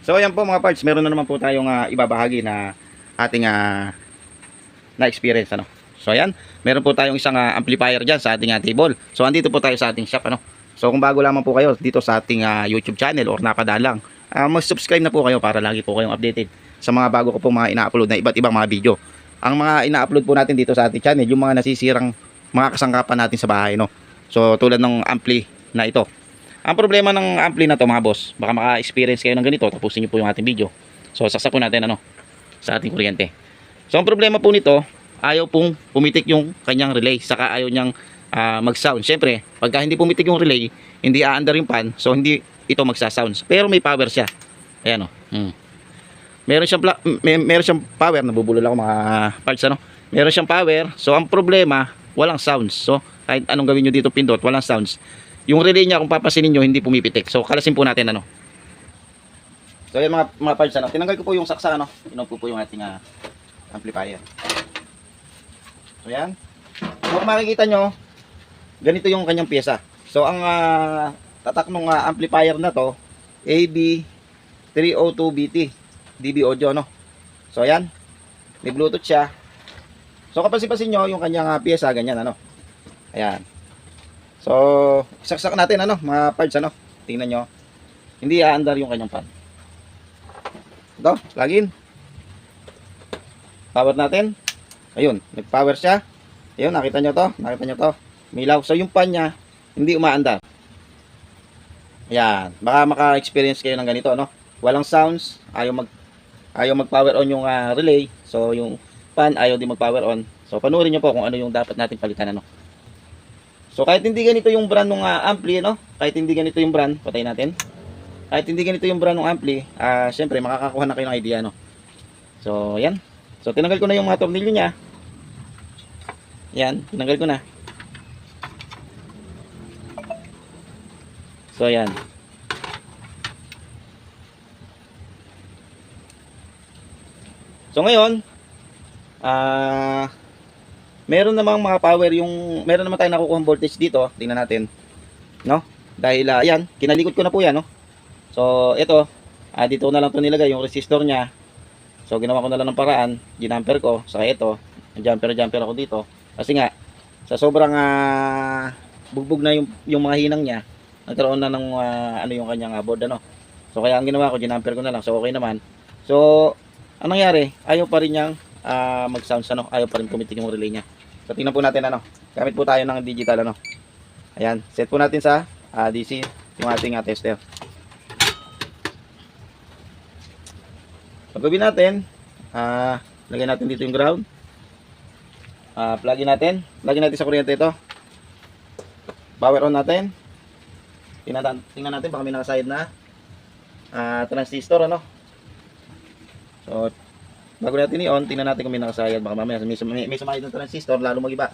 So ayan po mga parts, meron na naman po tayong ibabahagi na ating na experience ano. So ayan, meron po tayong isang amplifier diyan sa ating table. So andito po tayo sa ating shop ano. So kung bago lamang po kayo dito sa ating YouTube channel or napadaan lang, mag-subscribe na po kayo para lagi po kayong updated sa mga bago ko po mga ina-upload na iba't ibang mga video. Ang mga ina-upload po natin dito sa ating channel, yung mga nasisirang mga kasangkapan natin sa bahay no. So tulad ng ampli na ito. Ang problema ng ampli na to mga boss, baka maka-experience kayo ng ganito, tapusin niyo po yung ating video. So saksak po natin ano sa ating kuryente. So ang problema po nito, ayaw pong pumitik yung kanyang relay, saka ayaw niyang mag-sound. Siyempre, pagka hindi pumitik yung relay, hindi aandar yung pan, so hindi ito magsa-sounds. Pero may power siya. Ayan o. Meron siyang power, nabubulol ako mga parts ano. Meron siyang power, so ang problema, walang sounds. So kahit anong gawin niyo dito pindot, walang sounds. Yung relay niya kung papasinin niyo hindi pumipitik. So kalasin po natin ano. So yan mga parts ano, tinanggal ko po yung saksa ano. Inupo po yung ating amplifier. So yan. So kung makikita nyo, ganito yung kanyang pyesa. So ang tatak ng amplifier na to, AB302BT DB audio no. So yan. May Bluetooth siya. So kapansin-pansin nyo yung kanyang pyesa ganyan ano. Ayan. So saksak natin ano, mga parts ano. Tingnan nyo. Hindi aandar yung kanyang pan. Ito, plug-in. Power natin. Ayun, nag-power siya. Ayun, nakita nyo to. Nakita nyo to. Milaw. So, yung pan niya, hindi umaandar. Ayan. Baka maka-experience kayo ng ganito, no? Walang sounds. Ayaw mag-power on yung relay. So, yung pan, ayaw din mag-power on. So, panuorin nyo po kung ano yung dapat natin palitan, ano? So, kahit hindi ganito yung brand ng ampli, no? Kahit hindi ganito yung brand, patay natin. Kahit hindi ganito yung brand ng ampli, syempre, makakakuha na kayo ng idea, no? So, yan. So, tinanggal ko na yung mga tornilyo niya. Yan, tinanggal ko na. So, yan. So, ngayon, meron namang mga power yung, meron naman tayong nakukuha voltage dito. Tingnan natin. No? Dahil, yan, kinalikot ko na po yan, no? So, ito, dito ko na lang ito nilagay, yung resistor niya. So, ginawa ko na lang ng paraan, ginamper ko, saka ito, jumper ako dito. Kasi nga, sa sobrang bugbog na yung mga hinang niya, nagkaroon na ng ano yung kanyang board, ano. So, kaya ang ginawa ko, ginamper ko na lang, so okay naman. So, anong nangyari? Ayaw pa rin niyang mag-sounds, ano, ayaw pa rin pumitik yung relay niya. So, tingnan po natin, ano, gamit po tayo ng digital, ano. Ayan, set po natin sa DC, yung ating tester. Pagawin natin, lagyan natin dito yung ground. Plugin natin sa kuryente ito. Power on natin. Tingnan natin baka may nakasayad na transistor ano. So, bago natin i-on, tingnan natin kung may nakasayad. Baka mamaya may sumayad ng transistor, lalo mag-iba.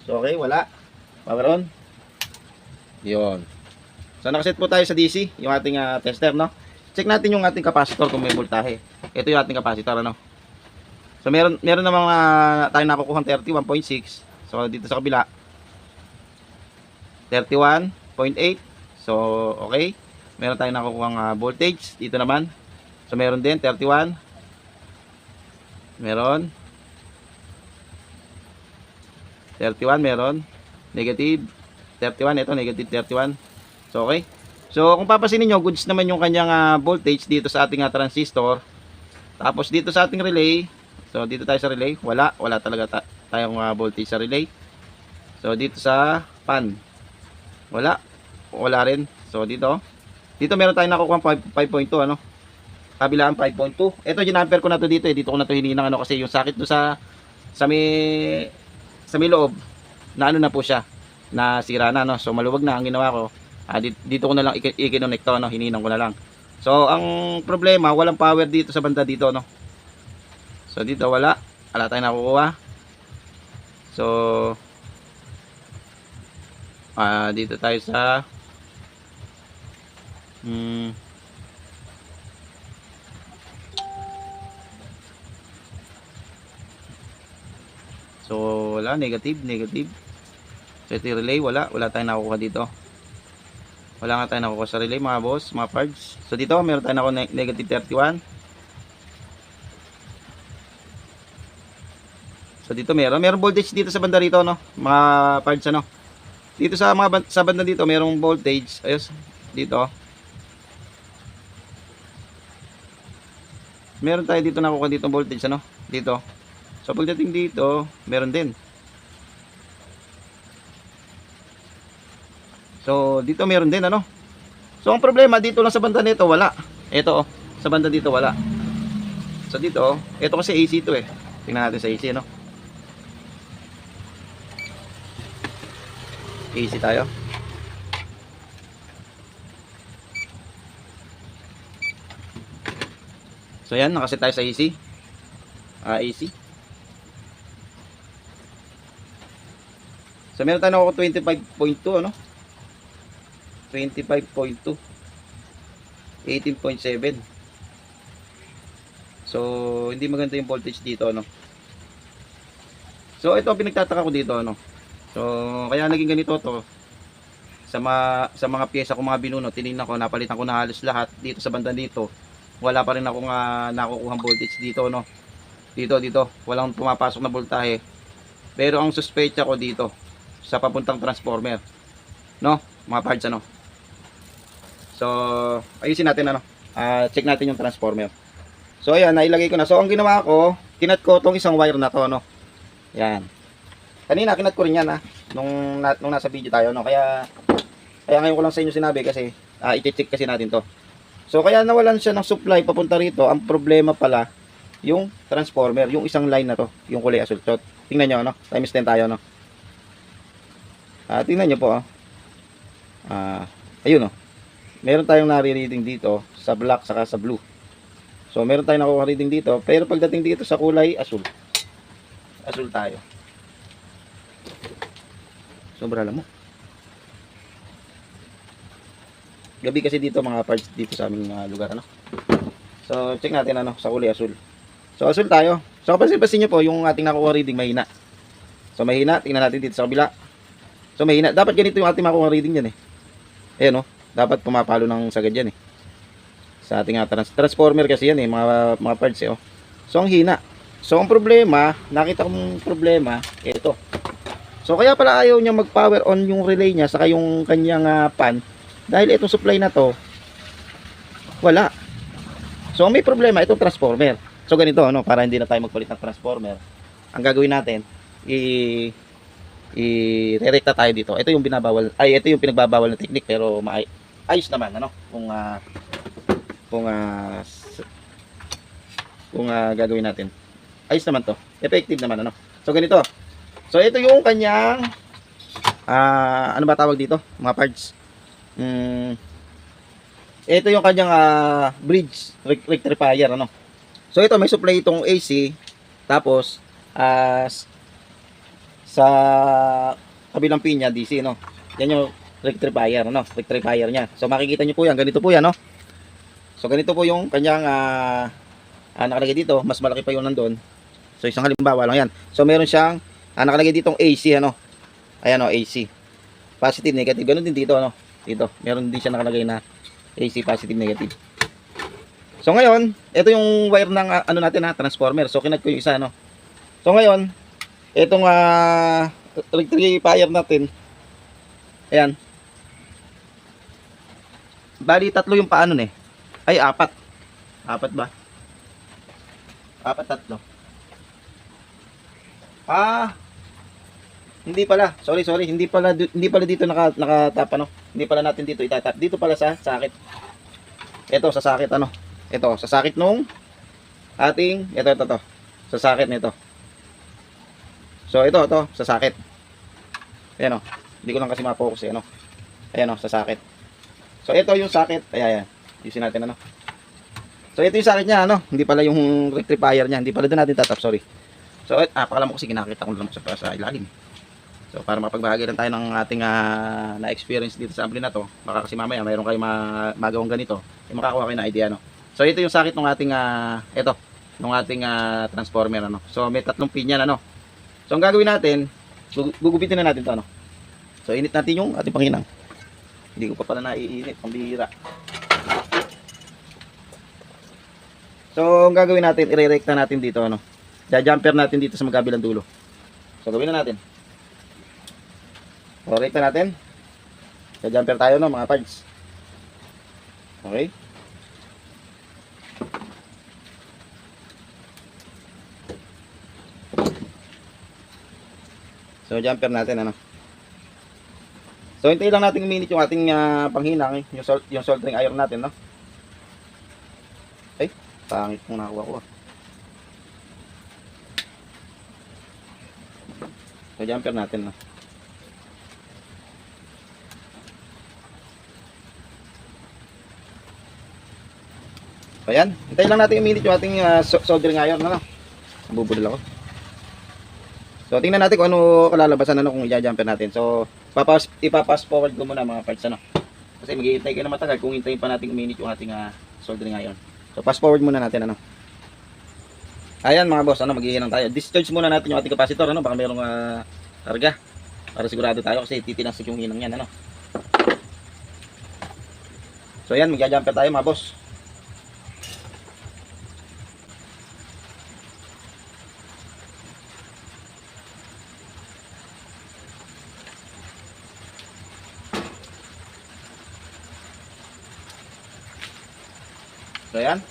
So, okay, wala. Power on. Yun. So, nakaset po tayo sa DC, yung ating tester, no? Check natin yung ating capacitor kung may voltahe. Ito yung ating capacitor ano. So meron namang tayo nakukuha 31.6. So dito sa kabila 31.8. So okay. Meron tayong nakukuha voltage dito naman. So meron din 31. Meron 31 meron. Negative 31 ito negative 31. So okay. So, kung papasinin nyo, goods naman yung kanyang voltage dito sa ating transistor. Tapos, dito sa ating relay. So, dito tayo sa relay. Wala talaga tayong voltage sa relay. So, dito sa pan. Wala rin. So, dito meron tayong nakukuha 5.2, ano. Kabilaan 5.2. Ito, ginamper ko na to dito, Dito ko na to hininang, ano, kasi yung sakit do sa may loob, na ano na po siya, na sira na, no. So, maluwag na ang ginawa ko. Dito ko na lang i-connect to, no? Hininang ko na lang. So, ang problema, walang power dito sa banda dito, no? So, dito wala tayong nakukuha. So, dito tayo sa so, wala, negative. So, ito yung relay, wala tayong nakukuha dito. Wala nga tayo nakukuha sa relay mga boss, mga parts. So dito meron tayo nakuha negative 31. So dito meron voltage dito sa banda rito, no, mga parts, ano. Dito sa sa banda dito merong voltage, ayos dito. Meron tayo dito nakukuha dito voltage, ano, dito. So pagdating dito, meron din. So dito meron din, ano. So ang problema dito lang sa banda nito wala. Ito, oh, sa banda dito wala. So dito, oh, ito kasi AC to eh. Tingnan natin sa AC, no. AC tayo. So yan, nakaset tayo sa AC. AC. So meron tayo nakukuha 25.2, ano? 25.2. 18.7. So hindi maganda yung voltage dito, ano? So ito ang pinagtataka ko dito, ano? So kaya naging ganito to. Sa mga piyesa ko mga binunot, tinignan ko, napalitan ko na halos lahat dito sa banda dito. Wala pa rin ako nakukuhang voltage dito, no. Dito walang pumapasok na voltahe. Pero ang suspecha ko dito sa papuntang transformer, no, mga parts, ano. So ayusin natin, ano. Check natin yung transformer. So ayan, nailagay ko na. So ang ginawa ko, kinat ko tong isang wire na to, no. Yan. Kanina kinat ko rin yan, nung nasa video tayo, no. Kaya ngayon ko lang sa inyo sinabi kasi i-check kasi natin to. So kaya nawalan siya ng supply papunta rito. Ang problema pala yung transformer, yung isang line na to, yung kulay asul. So tingnan nyo, no? Times 10 tayo, no? Tingnan nyo po, ayun, no? Meron tayong nare-reading dito sa black saka sa blue. So meron tayong nakuha reading dito, pero pagdating dito sa kulay asul, tayo. Sobra lang mo. Gabi kasi dito mga parts dito sa aming lugar, ano. So check natin, ano, sa kulay asul. So asul tayo. So kapansin niyo po yung ating nakuha reading mahina. So mahina, tingnan natin dito sa kabila. So mahina. Dapat ganito yung ating makuha reading diyan eh. Ayan, no. Dapat pumapalo ng sagad yan eh. Sa ating transformer kasi yan eh, mga parts eh, oh. So ang hina. So ang problema, nakita kong problema, ito. So kaya pala ayaw niya mag-power on yung relay niya saka yung kanyang pan. Dahil itong supply na to wala. So may problema itong transformer. So ganito, ano, para hindi na tayo magpalit ng transformer, ang gagawin natin, i-rerekta tayo dito. Ito yung binabawal, ito yung pinagbabawal na technique, pero ayos naman, ano, kung gagawin natin. Ayos naman to. Effective naman, ano. So ganito. So ito yung kanyang ano ba tawag dito? Mga parts. Ito yung kanyang bridge rectifier, ano. So ito may supply itong AC, tapos sa kabilang pin niya DC, no. Yan yung rectifier, no. Rectifier niya. So makikita niyo po yan, ganito po yan, no. So ganito po yung kanyang nakalagay dito, mas malaki pa yung nandoon. So isang halimbawa lang yan. So meron siyang nakalagay ditong AC, ano. Ayan, oh, AC. Positive, negative. Ganun din dito, ano. Dito, meron din siya nakalagay na AC, positive, negative. So ngayon, ito yung wire ng ano natin, transformer. So kinat ko yung isa, no. So ngayon, itong rectifier natin, ayan. Bali tatlo yung paano eh. Ay, apat. Apat ba? Apat, tatlo. Hindi pala. Sorry. Hindi pala dito nakatap, ano. Hindi pala natin dito itatap. Dito pala sa sakit. Ito sa sakit, ano. Ito sa sakit nung ating ito. Sa sakit nito. So ito sa sakit. Ayan, oh. Hindi ko lang kasi ma-focus eh, ano. Ayan, oh, sa sakit. So ito yung sakit. Ayan. Yusin natin, ano. So ito yung sakit niya, ano. Hindi pala yung rectifier niya. Hindi pala doon natin tatap, sorry. So pakala mo kasi kinakita ko lang sa ilalim. So para mapagbahagi lang tayo ng ating na-experience dito sa ampli na to, baka kasi mamaya mayroon kayo magawang ganito, makakuha kayo ng idea, no. So ito yung sakit ng ating transformer, ano. So may tatlong pin yan, ano. So ang gagawin natin, gugupitin na natin to, ano. So init natin yung ating panghinang. Hindi ko pa pala naiinit, pambihira. So, ang gagawin natin, ire-rekta natin dito, ano. Ja-jumper natin dito sa magkabilang dulo. So, gawin na natin. So, rekta natin. Ja-jumper tayo, no, mga parts. Okay. So, jumper natin, ano. So, hintayin lang natin uminit yung ating panghinang, yung soldering iron natin, no. Ay, pangit kung nakuha ko. So, jumper natin, no. So, ayan. Hintayin lang natin uminit yung ating soldering iron, no. Bubudol ako. So, tingnan natin kung ano kalalabasan, ano, kung i-jumper natin. So, ipapass forward ko muna mga parts, ano. Kasi maghihintay kayo na matagal kung hintayin pa natin uminit yung ating soldering iron. So, pass forward muna natin, ano. Ayan mga boss, ano, maghihinang tayo. Discharge muna natin yung ating capacitor, ano, baka mayroong karga. Para sigurado tayo kasi titinansik yung hinang yan, ano. So, ayan, mag-jumper tayo mga boss. So, ayan.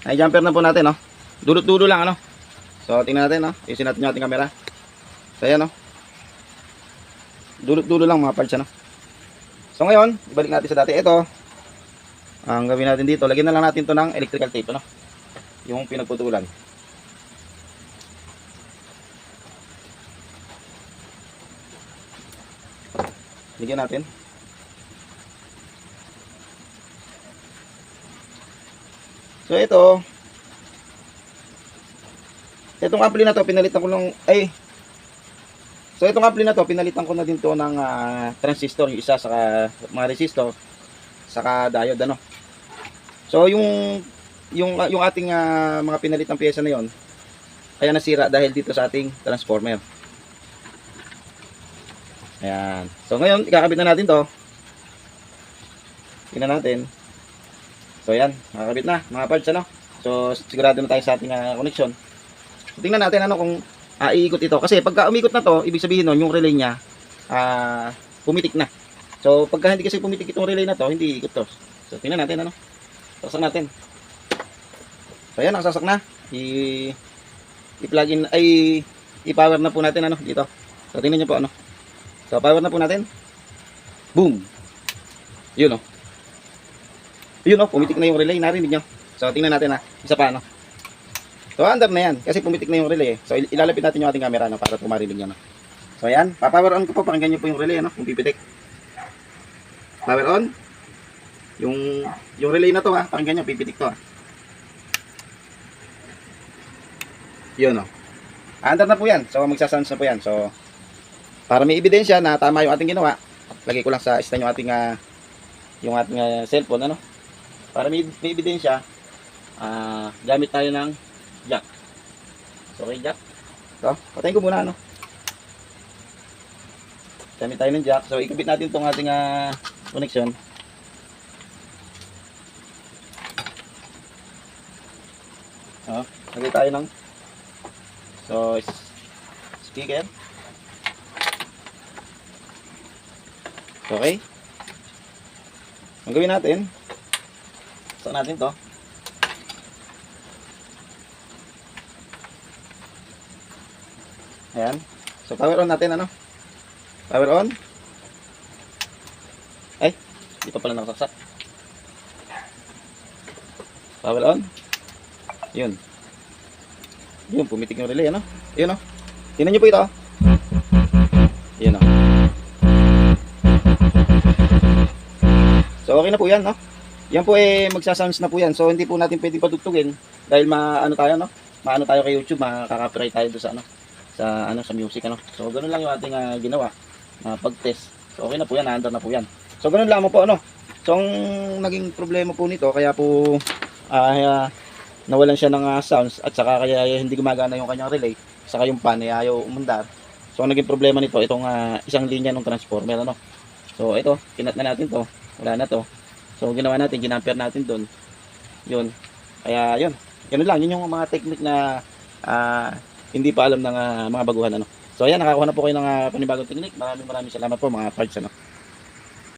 Ay-jumper na po natin, no. Dulot-dulo lang, ano. So, tingnan natin, no. Isin natin yung ating camera. So, ayan, no. Dulot-dulo lang mga parts, ano. So, ngayon, ibalik natin sa dati. Ito, ang gawin natin dito, lagyan na lang natin to ng electrical tape, ano. Yung pinagputulan. Lagyan natin. So itong ampli na to pinalitan ko ng So itong ampli na to pinalitan ko na din to ng transistor, yung isa saka mga resistor saka diode, ano. So yung ating mga pinalitang piyesa na yon kaya nasira dahil dito sa ating transformer. Ayan. So ngayon ikakabit na natin to. Tingnan natin. So yan, nakakabit na mga parts, ano. So sigurado na tayo sa ating connection. So, tingnan natin ano kung iikot ito. Kasi pagka umikot na to, ibig sabihin nun, yung relay niya pumitik na. So pagka hindi kasi pumitik itong relay na to, hindi iikot to. So tingnan natin, ano. Saksak natin. So yan, nakasasak na. I-plug in, i-power na po natin, ano, dito. So tingnan niyo po, ano. So power na po natin. Boom. Yun, oh. Yun, oh, pumitik na yung relay, narinig nyo. So, tingnan natin, isa pa, ano. So, under na yan, kasi pumitik na yung relay, eh. So, ilalapit natin yung ating camera, no, para marinig nyo, no. So, ayan, pa-power on ko po, pakinggan nyo po yung relay, ano, kung pipitik. Power on. Yung relay na to, pakinggan nyo, pipitik to, Yun, oh. Under na po yan, so, magsasounds na po yan. So, para may ebidensya na tama yung ating ginawa, lagay ko lang sa stand yung ating cellphone, ano. Para may ebidensya, gamit tayo ng jack. So, okay, jack. So, patayin ko muna, ano. Gamit tayo ng jack. So, ikabit natin itong ating connection. Lagay tayo ng speaker. Okay. Ang gawin natin, saan natin to? Ayan. So, power on natin, ano? Power on. Ay, di pa pala nakasaksak. Power on. Yun. Yun, pumitik yung relay, ano? Yun, oh. Tingnan nyo po ito, oh. Yun, oh. So, okay na po yan, no? Yan po magsasounds na po yan. So, hindi po natin pwedeng padugtugin dahil maano tayo, no? Maano tayo kay YouTube, makaka-copyright tayo doon sa music, ano. So, ganoon lang yung ating ginawa na pag-test. So, okay na po yan, na-under na po yan. So, ganoon lang po, ano. So, ang naging problema po nito, kaya po nawalan siya ng sounds at saka kaya hindi gumagana yung kanyang relay, saka yung pan ayaw umandar. So, ang naging problema nito, itong isang linya ng transformer, ano. So ito, kinat na natin to. Wala na to. So ginawa natin, ginamper natin doon. Yun. Kaya yun. Ganun lang, yun yung mga technique na hindi pa alam ng mga baguhan ano. So ayan, nakakuha na po kayo ng panibagong technique. Maraming salamat po mga parts ano.